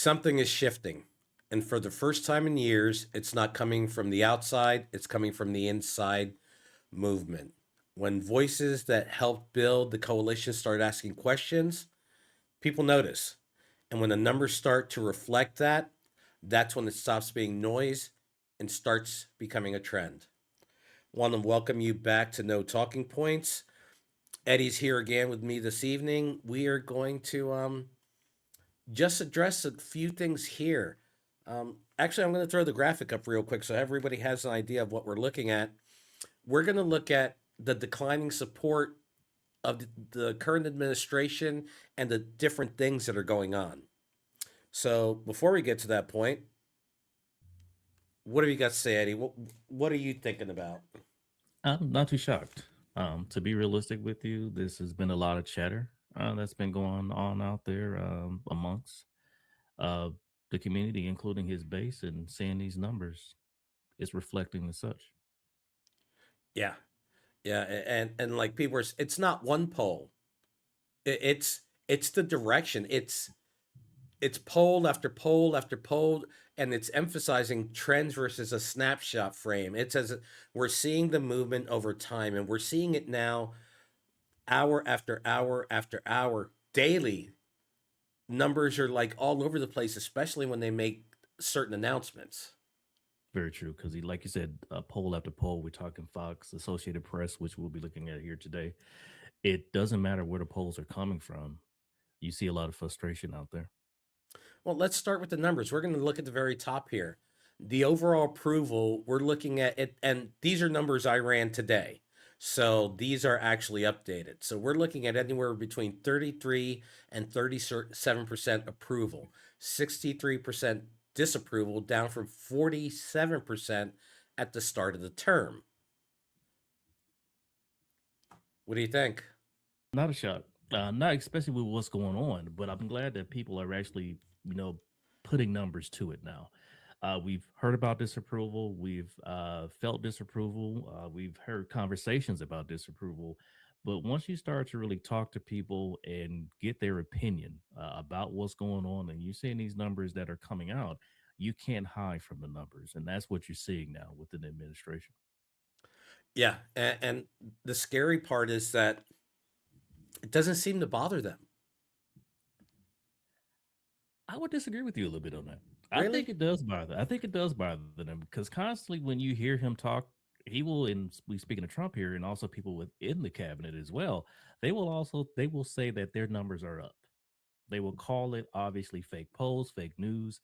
Something is shifting. And for the first time in years, it's not coming from the outside, it's coming from the inside movement. When voices that helped build the coalition start asking questions, people notice. And when the numbers start to reflect that, that's when it stops being noise and starts becoming a trend. Want to welcome you back to No Talking Points. Eddie's here again with me this evening. We are going to just address a few things here. Actually, I'm going to throw the graphic up real quick so everybody has an idea of what we're looking at. We're going to look at the declining support of the current administration and the different things that are going on. So before we get to that point, what have you got to say, Eddie? What are you thinking about? I'm not too shocked. To be realistic with you, this has been a lot of chatter that's been going on out there amongst uh, the community, including his base, and seeing these numbers is reflecting as such. Yeah, yeah, and like people are, it's not one poll. It's the direction. It's poll after poll after poll, and it's emphasizing trends versus a snapshot frame. It says we're seeing the movement over time, and we're seeing it now, hour after hour after hour, daily. Numbers are like all over the place, especially when they make certain announcements. Very true, because like you said, poll after poll, we're talking Fox, Associated Press, which we'll be looking at here today. It doesn't matter where the polls are coming from. You see a lot of frustration out there. Well, let's start with the numbers. We're going to look at the very top here. The overall approval, we're looking at it, and these are numbers I ran today. So these are actually updated. So we're looking at anywhere between 33 and 37% approval, 63% disapproval, down from 47% at the start of the term. What do you think? Not a shock. Not especially with what's going on, but I'm glad that people are actually, putting numbers to it now. We've heard about disapproval. We've felt disapproval. We've heard conversations about disapproval. But once you start to really talk to people and get their opinion about what's going on, and you're seeing these numbers that are coming out, you can't hide from the numbers. And that's what you're seeing now within the administration. Yeah, and the scary part is that it doesn't seem to bother them. I would disagree with you a little bit on that. I think Really? it does bother. I think it does bother them because constantly when you hear him talk, he will. And we speaking of Trump here, and also people within the cabinet as well. They will say that their numbers are up. They will call it obviously fake polls, fake news.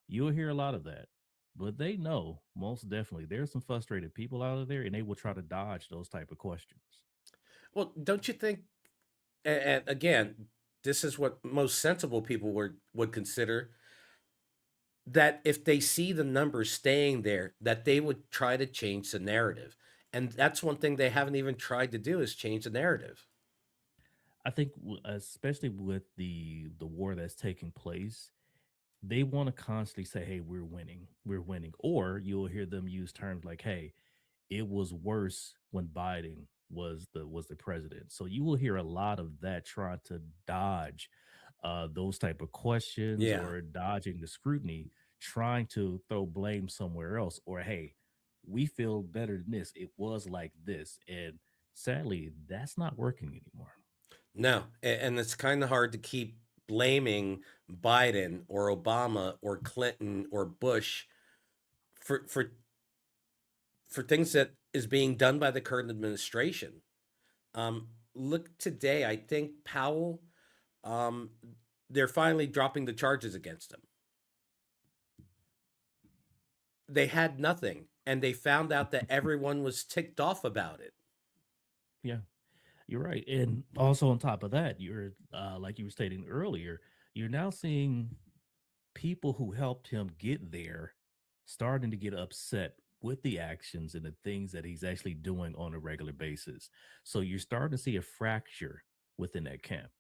You'll hear a lot of that, but they know most definitely there's some frustrated people out of there, and they will try to dodge those type of questions. Well, don't you think? And again, this is what most sensible people would consider, that if they see the numbers staying there, that they would try to change the narrative. And that's one thing they haven't even tried to do, is change the narrative. I think, especially with the war that's taking place, they want to constantly say, "Hey, we're winning," or you'll hear them use terms like, "Hey, it was worse when Biden was the president." So you will hear a lot of that trying to dodge those type of questions Yeah. or dodging the scrutiny, trying to throw blame somewhere else, or hey, we feel better than this. It was like this, and sadly, that's not working anymore. No. And it's kind of hard to keep blaming Biden or Obama or Clinton or Bush for for for things that is being done by the current administration. Look today, I think Powell, um, they're finally dropping the charges against him. They had nothing, and they found out that everyone was ticked off about it. Yeah. You're right. And also on top of that, you're like you were stating earlier, you're now seeing people who helped him get there starting to get upset with the actions and the things that he's actually doing on a regular basis. So you're starting to see a fracture within that camp.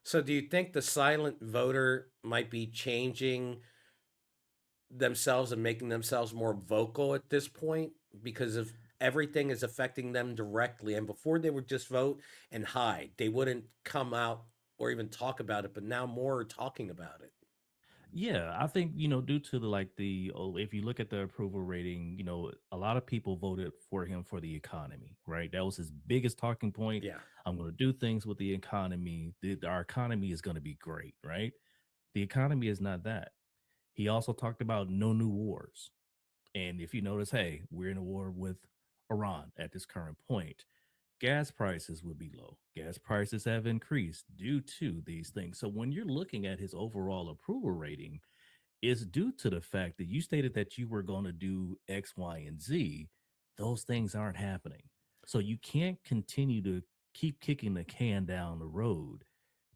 So, do you think the silent voter might be changing themselves and making themselves more vocal at this point because of everything is affecting them directly? And before they would just vote and hide, they wouldn't come out or even talk about it, but now more are talking about it. Yeah, I think, due to if you look at the approval rating, a lot of people voted for him for the economy, right? That was his biggest talking point. Yeah. I'm going to do things with the economy. Our economy is going to be great, right? The economy is not that. He also talked about no new wars. And if you notice, hey, we're in a war with Iran at this current point. Gas prices would be low. Gas prices have increased due to these things. So when you're looking at his overall approval rating, it's due to the fact that you stated that you were going to do X, Y, and Z. Those things aren't happening. So you can't continue to keep kicking the can down the road.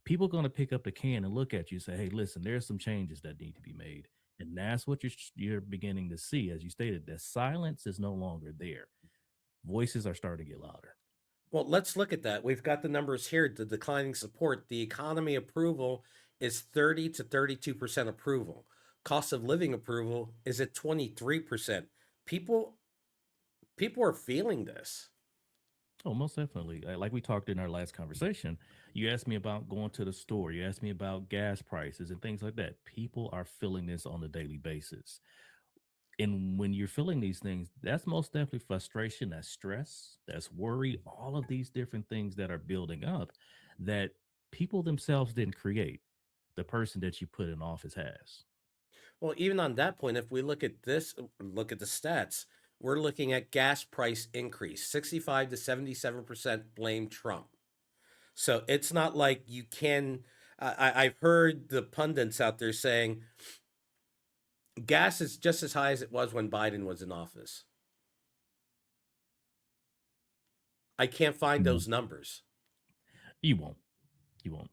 People going to pick up the can and look at you and say, "Hey, listen, there's some changes that need to be made." And that's what you're beginning to see, as you stated, that silence is no longer there. Voices are starting to get louder. Well, let's look at that. We've got the numbers here, the declining support. The economy approval is 30 to 32% approval. Cost of living approval is at 23%. People people are feeling this. Oh, most definitely. Like we talked in our last conversation, you asked me about going to the store. You asked me about gas prices and things like that. People are feeling this on a daily basis. And when you're feeling these things, that's most definitely frustration, that's stress, that's worry, all of these different things that are building up that people themselves didn't create. The person that you put in office has. Well, even on that point, if we look at this, look at the stats, we're looking at gas price increase. 65 to 77% blame Trump. So it's not like you can. I've heard the pundits out there saying gas is just as high as it was when Biden was in office. I can't find You won't. those numbers. You won't. You won't.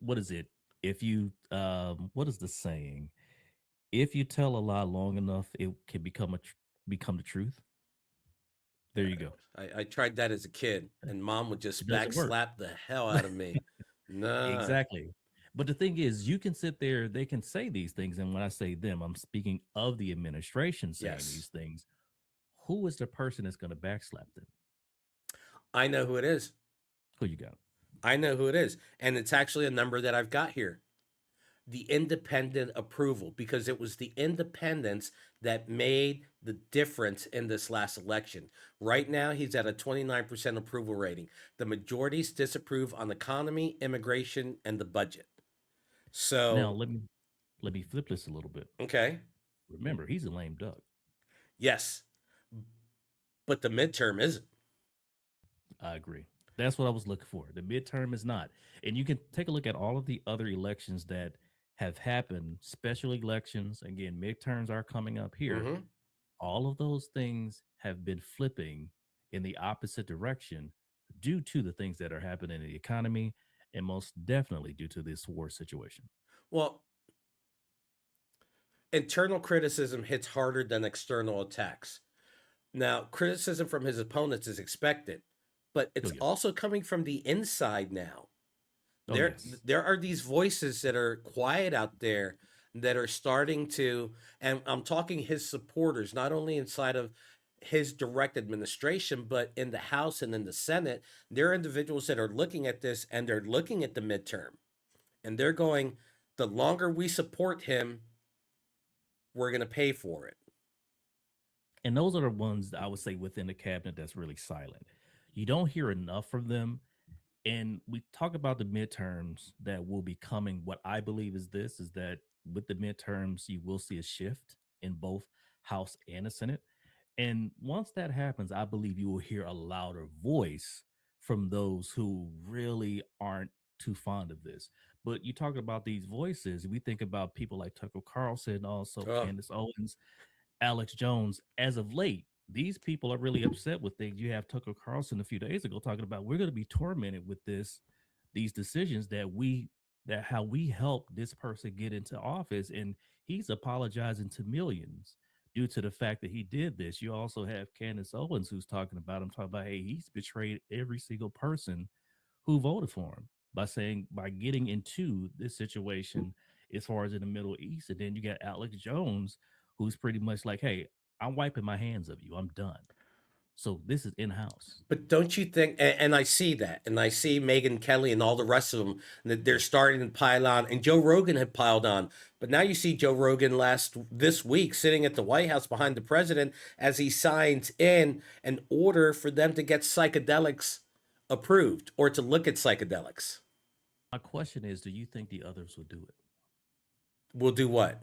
What is it? If you what is the saying? If you tell a lie long enough, it can become the truth. There you go. I tried that as a kid, and mom would It just doesn't work. backslap the hell out of me. Nah. Exactly. But the thing is, you can sit there, they can say these things. And when I say them, I'm speaking of the administration saying Yes. these things. Who is the person that's going to backslap them? I know who it is. Who you got? I know who it is. And it's actually a number that I've got here. The independent approval, because it was the independents that made the difference in this last election. Right now, he's at a 29% approval rating. The majorities disapprove on economy, immigration, and the budget. Now So, let me flip this a little bit. okay, Remember, he's a lame duck. yes, but the midterm isn't. I agree. That's what I was looking for. The midterm is not. And you can take a look at all of the other elections that have happened, special elections. Again, midterms are coming up here. Mm-hmm. All of those things have been flipping in the opposite direction due to the things that are happening in the economy and most definitely due to this war situation. Well, internal criticism hits harder than external attacks. Now, criticism from his opponents is expected, but Oh, it's yeah. also coming from the inside now. Oh, there yes. there are these voices that are quiet out there that are starting to, and I'm talking his supporters, not only inside of his direct administration but in the House and in the Senate. There are individuals that are looking at this, and they're looking at the midterm, and they're going, the longer we support him, we're going to pay for it. And those are the ones that I would say within the cabinet that's really silent. You don't hear enough from them. And we talk about the midterms that will be coming. What I believe is this is that with the midterms, you will see a shift in both House and the Senate. And once that happens, I believe you will hear a louder voice from those who really aren't too fond of this. But you talk about these voices, we think about people like Tucker Carlson, also Oh, Candace Owens, Alex Jones. As of late, these people are really upset with things. You have Tucker Carlson a few days ago talking about we're going to be tormented with these decisions that how we help this person get into office, and he's apologizing to millions due to the fact that he did this. You also have Candace Owens who's talking about him, talking about, hey, he's betrayed every single person who voted for him by getting into this situation as far as in the Middle East. And then you got Alex Jones, who's pretty much like, hey, I'm wiping my hands of you. I'm done. So this is in house. But don't you think, and I see that, and I see Megan Kelly and all the rest of them, that they're starting to pile on, and Joe Rogan had piled on. But now you see Joe Rogan this week sitting at the White House behind the president as he signs in an order for them to get psychedelics approved or to look at psychedelics. My question is, do you think the others would do it? We'll do what?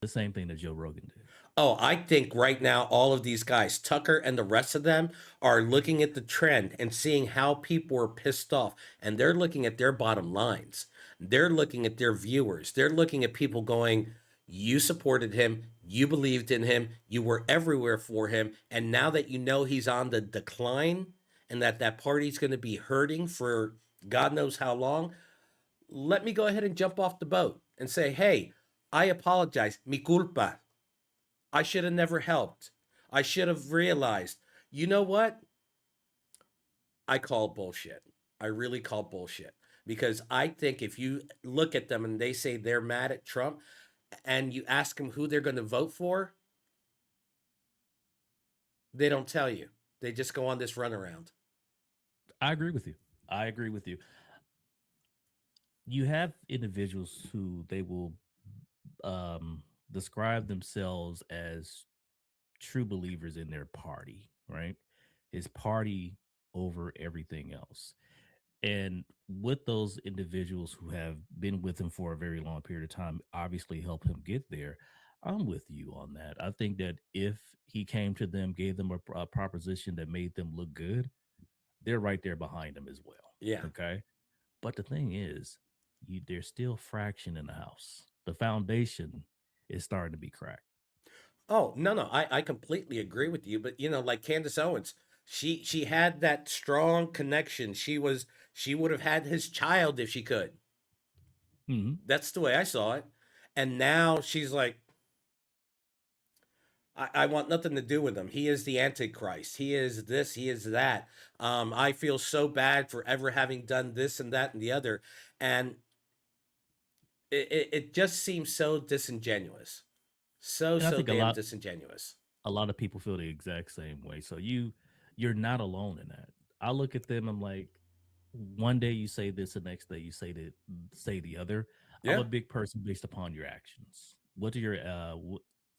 The same thing that Joe Rogan did. Oh, I think right now all of these guys, Tucker and the rest of them, are looking at the trend and seeing how people are pissed off. And they're looking at their bottom lines. They're looking at their viewers. They're looking at people going, you supported him, you believed in him, you were everywhere for him. And now that you know he's on the decline and that that party's going to be hurting for God knows how long, let me go ahead and jump off the boat and say, hey, I apologize. Mi culpa. I should have never helped. I should have realized. You know what? I call bullshit. I really call bullshit. Because I think if you look at them and they say they're mad at Trump and you ask them who they're going to vote for, they don't tell you. They just go on this runaround. I agree with you. I agree with you. You have individuals who they will describe themselves as true believers in their party, right? His party over everything else. And with those individuals who have been with him for a very long period of time, obviously help him get there. I'm with you on that. I think that if he came to them, gave them a proposition that made them look good, they're right there behind him as well. Yeah. Okay. But the thing is, there's still fraction in the house. The foundation is starting to be cracked. Oh, no, no. I completely agree with you. But like Candace Owens, she had that strong connection. She would have had his child if she could. Hmm. That's the way I saw it. And now she's like, I want nothing to do with him. He is the Antichrist. He is this, he is that. I feel so bad for ever having done this and that and the other. And it just seems so disingenuous. So, And I so think damn disingenuous. a lot of people feel the exact same way. So you're not alone in that. I look at them, I'm like, one day you say this, the next day you say the other. I'm Yeah. a big person based upon your actions. What are your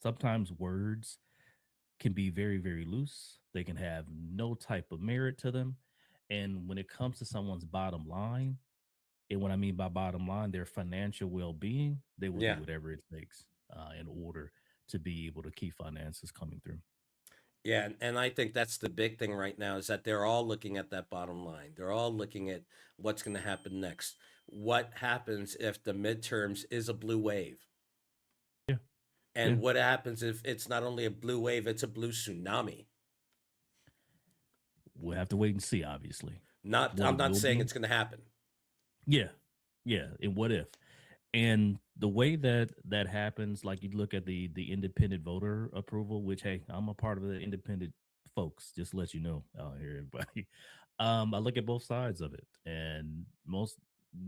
sometimes words can be very, very loose. They can have no type of merit to them. And when it comes to someone's bottom line, and what I mean by bottom line, their financial well being, they will do Yeah. whatever it takes in order to be able to keep finances coming through. Yeah, and I think that's the big thing right now is that they're all looking at that bottom line. They're all looking at what's going to happen next. What happens if the midterms is a blue wave? Yeah. Yeah. And what happens if it's not only a blue wave, it's a blue tsunami? We'll have to wait and see, obviously, Not what I'm it not will saying be. it's going to happen. Yeah. Yeah. And what if? And the way that that happens, like you look at the independent voter approval, which hey, I'm a part of the independent folks, just to let you know out here, everybody. I look at both sides of it, and most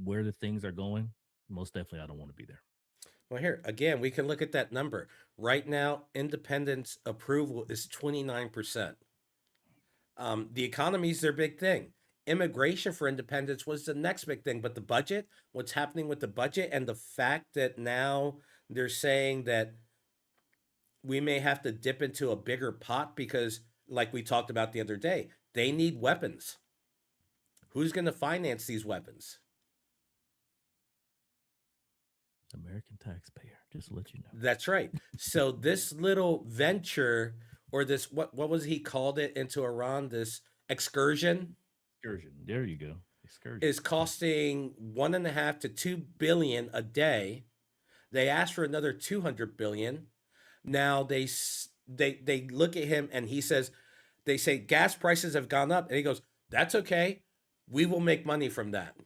where the things are going, most definitely I don't want to be there. Well, here again, we can look at that number. Right now, independence approval is 29%. The economy is their big thing. Immigration for independence was the next big thing, but the budget, what's happening with the budget, and the fact that now they're saying that we may have to dip into a bigger pot because, like we talked about the other day, they need weapons. Who's going to finance these weapons? American taxpayer, just to let you know. That's right. So this little venture, or this what was he called it into Iran? This excursion Excursion. There you go. Excursion. is costing 1.5 to 2 billion a day. They asked for another 200 billion. Now they look at him and he says, they say gas prices have gone up, and he goes, "That's okay. We will make money from that."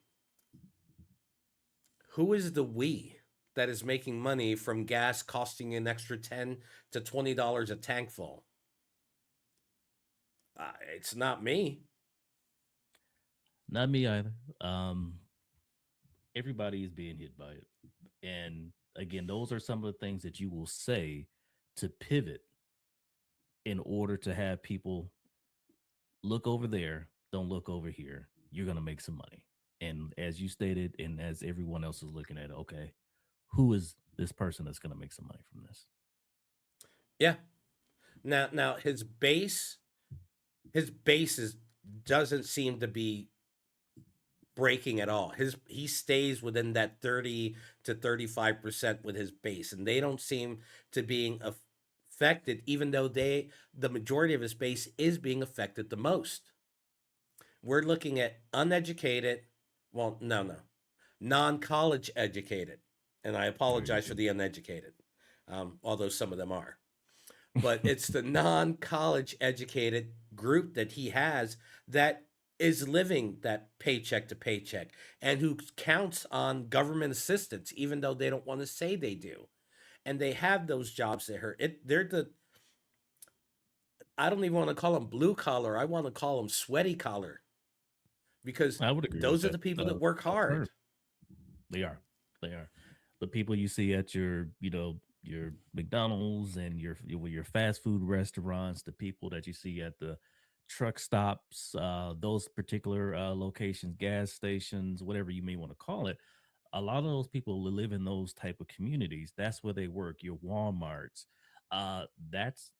Who is the we that is making money from gas costing an extra $10 to $20 a tank full? It's not me. Not me either. Everybody is being hit by it. And again, those are some of the things that you will say to pivot in order to have people. look over there, don't look over here. You're gonna make some money. And as you stated, and as everyone else is looking at it, okay, who is this person that's gonna make some money from this? Yeah. Now his base is doesn't seem to be breaking at all. He stays within that 30 to 35% with his base, and they don't seem to being affected, even though the majority of his base is being affected the most. We're looking at uneducated, well, no, non-college educated, and I There you apologize for go. the uneducated, although some of them are. But it's the non-college educated group that he has that is living that paycheck to paycheck and who counts on government assistance, even though they don't want to say they do. And they have those jobs that hurt. They're the I don't even want to call them blue collar. I want to call them sweaty collar because I would agree with those are that. the people that work hard. They are. They are. The people you see at your, your McDonald's and your fast food restaurants, the people that you see at the truck stops, those particular locations, gas stations, whatever you may want to call it. A lot of those people live in those type of communities. That's where they work. Your WalMarts, that's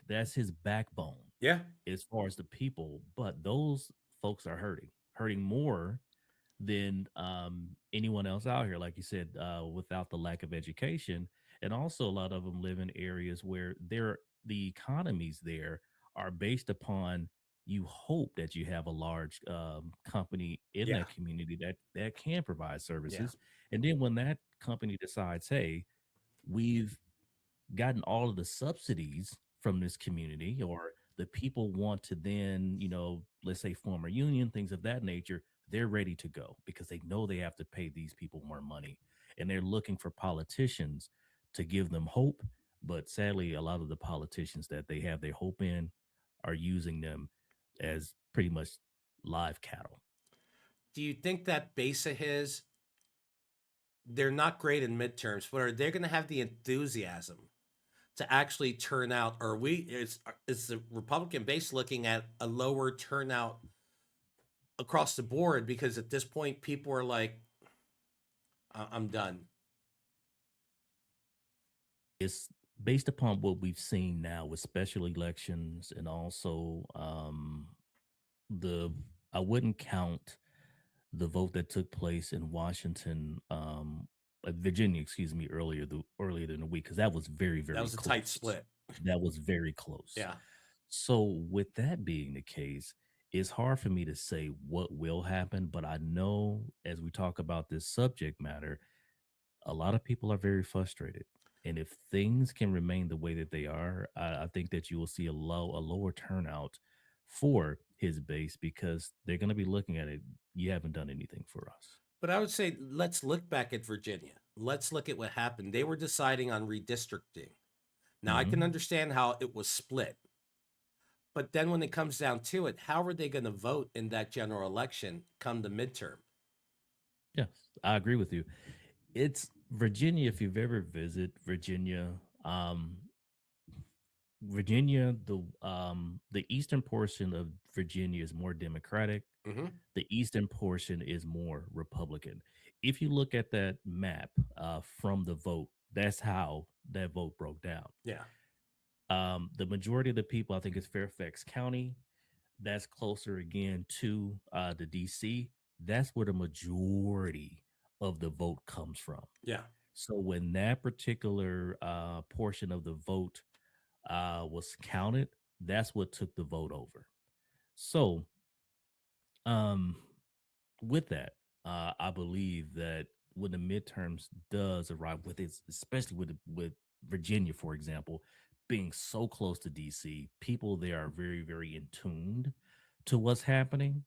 that's his backbone Yeah, as far as the people. But those folks are hurting more than anyone else out here, like you said, without the lack of education. And also, a lot of them live in areas where the economies there are based upon you hope that you have a large company in yeah, that community that can provide yeah. services. And then when that company decides, hey, we've gotten all of the subsidies from this community, or the people want to then, let's say form a union, things of that nature, they're ready to go because they know they have to pay these people more money. And they're looking for politicians to give them hope. But sadly, a lot of the politicians that they have their hope in are using them as pretty much live cattle. Do you think that base of his, they're not great in midterms, but are they going to have the enthusiasm to actually turn out? Or is the Republican base looking at a lower turnout across the board because at this point people are like, I'm done. It's based upon what we've seen now with special elections, and also the I wouldn't count the vote that took place in Washington, Virginia, excuse me, earlier than a week, because that was very, That very was a tight close. split. That was very close. Yeah. So with that being the case, it's hard for me to say what will happen, but I know as we talk about this subject matter, a lot of people are very frustrated. And if things can remain the way that they are, I think that you will see a lower turnout for his base because they're going to be looking at it. You haven't done anything for us. But I would say let's look back at Virginia. Let's look at what happened. They were deciding on redistricting. Now I can Hmm. understand how it was split. But then when it comes down to it, how are they going to vote in that general election come the midterm? Yes, I agree with you. It's Virginia. If you've ever visited Virginia, the eastern portion of Virginia is more Democratic. Hmm. The eastern portion is more Republican. If you look at that map from the vote, that's how that vote broke down. Yeah. The majority of the people, I think, is Fairfax County. That's closer again to the DC. That's where the majority of the vote comes from. Yeah. So when that particular portion of the vote was counted, that's what took the vote over. So, um, with that, I believe that when the midterms does arrive, with it, especially with Virginia, for example, being so close to DC, people there are very, very in tuned to what's happening.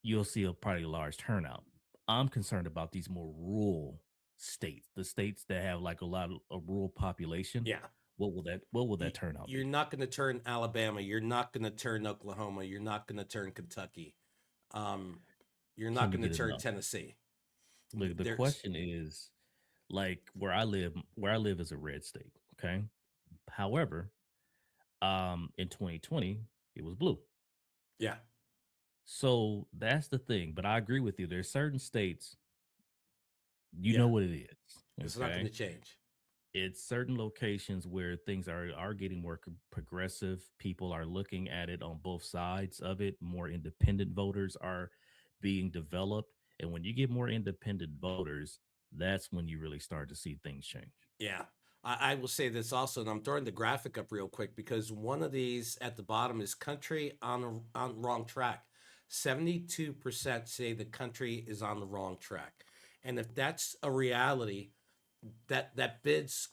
You'll see a probably large turnout. I'm concerned about these more rural states, the states that have like a lot of a rural population. Yeah. What will that turnout You're be? not going to turn Alabama. You're not going to turn Oklahoma. You're not going to turn Kentucky. Um, you're not Can we going to get turn enough? Tennessee. The There's question is, like where I live is a red state. Okay. However, in 2020, it was blue. Yeah. So that's the thing. But I agree with you. There's certain states, you Yeah. know what it is. It's not going Okay. to change. It's certain locations where things are getting more progressive. People are looking at it on both sides of it. More independent voters are being developed, and when you get more independent voters, that's when you really start to see things change. Yeah. I will say this also, and I'm throwing the graphic up real quick because one of these at the bottom is country on wrong track. 72% say the country is on the wrong track. And if that's a reality, that bids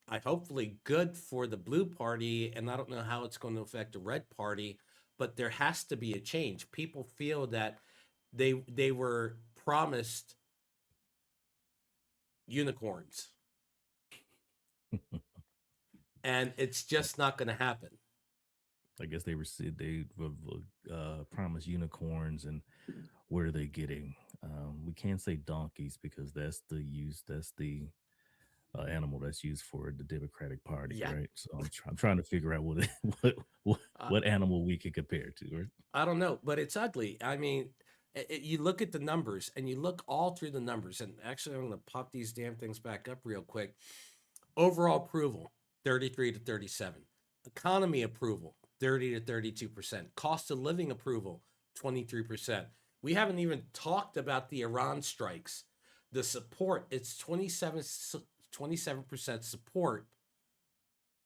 I hopefully good for the blue party, and I don't know how it's going to affect the red party, but there has to be a change. People feel that they were promised unicorns, and it's just not going to happen. I guess they were they promised unicorns, and what are they getting? We can't say donkeys because that's the use. That's the animal that's used for the Democratic Party, Yeah. right? So I'm trying to figure out what what what Uh, what animal we could compare to, right? I don't know, but it's ugly. I mean, you look at the numbers and you look all through the numbers. And actually, I'm going to pop these damn things back up real quick. Overall approval, 33 to 37. Economy approval, 30 to 32%. Cost of living approval, 23%. We haven't even talked about the Iran strikes. The support, it's 27% support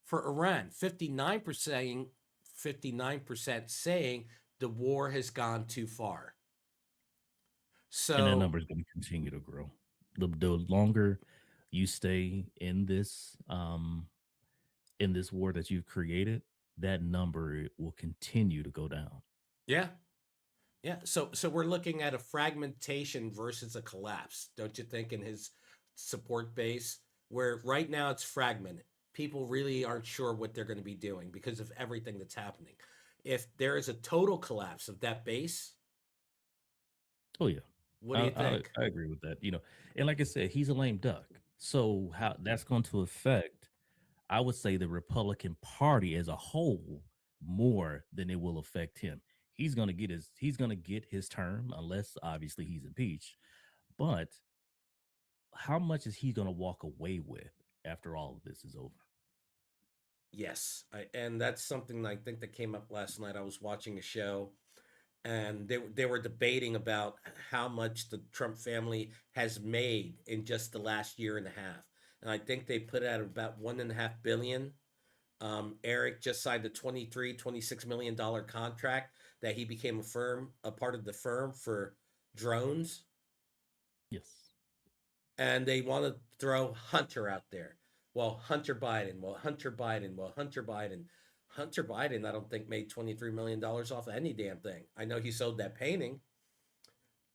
for Iran. 59% saying the war has gone too far. And that So, number is going to continue to grow. The longer you stay in this war that you've created, that number will continue to go down. yeah. Yeah. So we're looking at a fragmentation versus a collapse, don't you think, in his support base, where right now it's fragmented. People really aren't sure what they're going to be doing because of everything that's happening. If there is a total collapse of that base, Oh yeah, what do you think? I agree with that. And like I said, he's a lame duck. So how that's going to affect, I would say, the Republican Party as a whole more than it will affect him. He's going to get his term unless obviously he's impeached. But how much is he going to walk away with after all of this is over? Yes, and that's something I think that came up last night. I was watching a show, and they were debating about how much the Trump family has made in just the last year and a half. And I think they put it at about 1.5 billion. Eric just signed a 26 million dollar contract that he became a part of the firm for drones, Yes. and they want to throw Hunter out there. Well, Hunter Biden. Well, Hunter Biden. Well, Hunter Biden. Hunter Biden, I don't think made $23 million off of any damn thing. I know he sold that painting,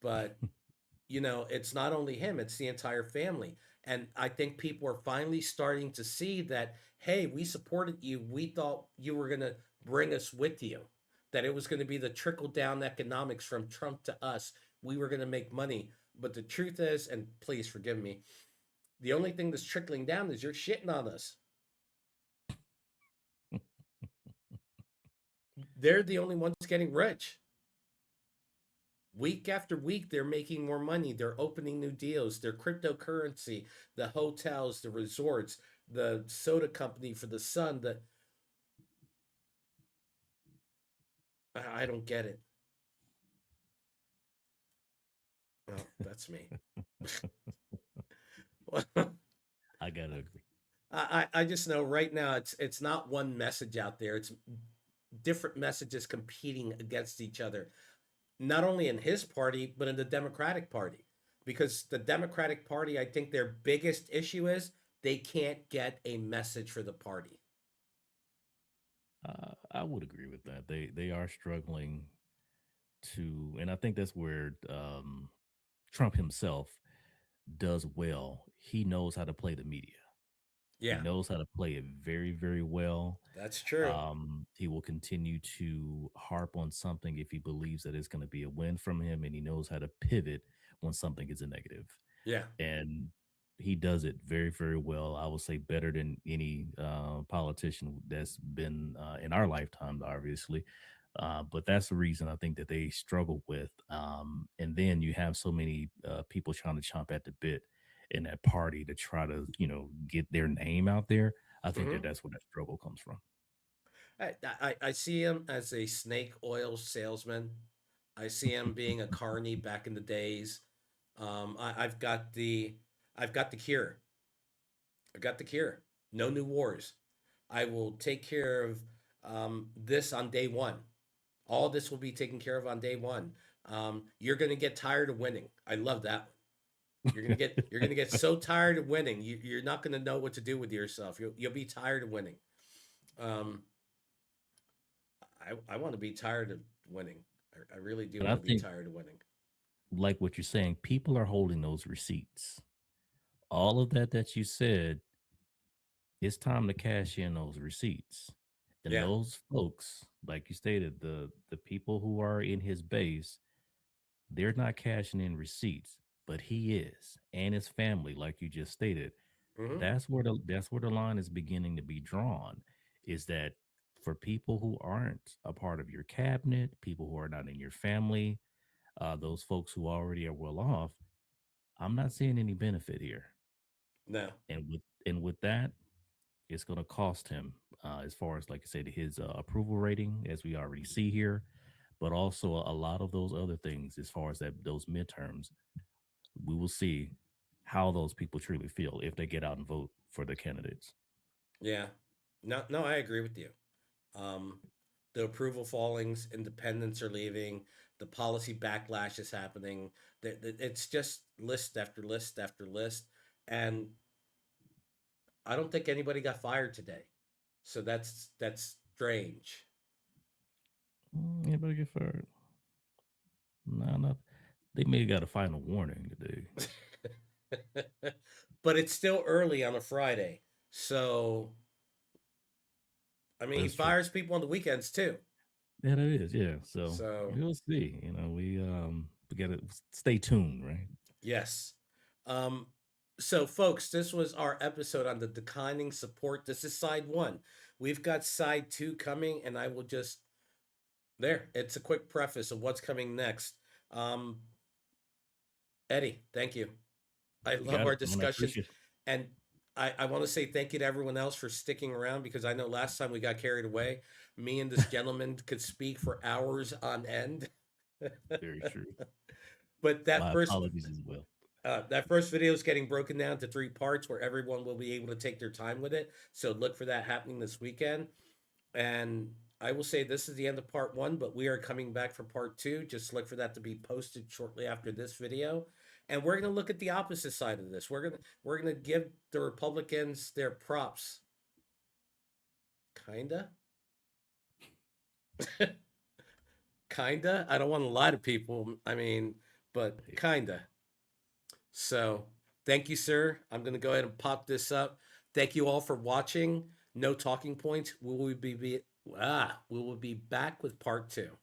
but it's not only him, it's the entire family. And I think people are finally starting to see that, hey, we supported you. We thought you were going to bring us with you, that it was going to be the trickle down economics from Trump to us. We were going to make money. But the truth is, and please forgive me, the only thing that's trickling down is you're shitting on us. They're the only ones getting rich. Week after week, they're making more money. They're opening new deals. Their cryptocurrency, the hotels, the resorts, the soda company for the sun. I don't get it. Well, that's me. I I gotta agree. I just know right now it's not one message out there. It's different messages competing against each other. Not only in his party, but in the Democratic Party. Because the Democratic Party, I think their biggest issue is they can't get a message for the party. I would agree with that. They are struggling to, and I think that's where Trump himself does well. He knows how to play the media. He Yeah, knows how to play it very, very well. that's true. He will continue to harp on something if he believes that it's going to be a win from him, and he knows how to pivot when something is a negative. Yeah. And he does it very, very well. I would say better than any politician that's been in our lifetime, obviously. But that's the reason I think that they struggle with. And then you have so many people trying to chomp at the bit in that party to try to, get their name out there. I think that Hmm. that's where that struggle comes from. I see him as a snake oil salesman. I see him being a carny back in the days. I've got the cure. I got the cure. No new wars. I will take care of this on day one. All this will be taken care of on day one. You're gonna get tired of winning. I love that one. You're gonna get so tired of winning. You're not gonna know what to do with yourself. You'll be tired of winning. Um, I want to be tired of winning. I really do But I want to be think, tired of winning. like what you're saying, people are holding those receipts. All of that you said, it's time to cash in those receipts. And Yeah. those folks, like you stated, the people who are in his base, they're not cashing in receipts, but he is, and his family, like you just stated. Hmm. That's where the line is beginning to be drawn. Is that for people who aren't a part of your cabinet, people who are not in your family, those folks who already are well off, I'm not seeing any benefit here. No. And with that, it's going to cost him as far as, like I said, his approval rating, as we already see here, but also a lot of those other things as far as that those midterms. We will see how those people truly feel if they get out and vote for the candidates. Yeah. No. No. I agree with you. Um, the approval fallings, independents are leaving, the policy backlash is happening. It's just list after list after list, and I don't think anybody got fired today. So that's strange. Anybody get fired? No, not. They may have got a final warning today. But it's still early on a Friday. So I mean he That's true. fires people on the weekends too. Yeah, that is. Yeah. So So we'll see. We gotta stay tuned, right? yes. Um, so, folks, this was our episode on the declining support. This is side one. We've got side two coming, and I will just there. It's a quick preface of what's coming next. Um, Eddie, thank you. I You love got our it, man. I discussions, appreciate it. and I want to say thank you to everyone else for sticking around because I know last time we got carried away. Me and this gentleman could speak for hours on end. Very true. But My apologies as well. that first video is getting broken down to three parts where everyone will be able to take their time with it. So look for that happening this weekend. And I will say this is the end of part one, but we are coming back for part two. Just look for that to be posted shortly after this video. And we're gonna look at the opposite side of this. We're gonna give the Republicans their props. Kinda. Kinda. I don't want to lie to people. I mean, but Hey, kinda. So thank you, sir. I'm going to go ahead and pop this up. Thank you all for watching. No talking points. We will be back with part two.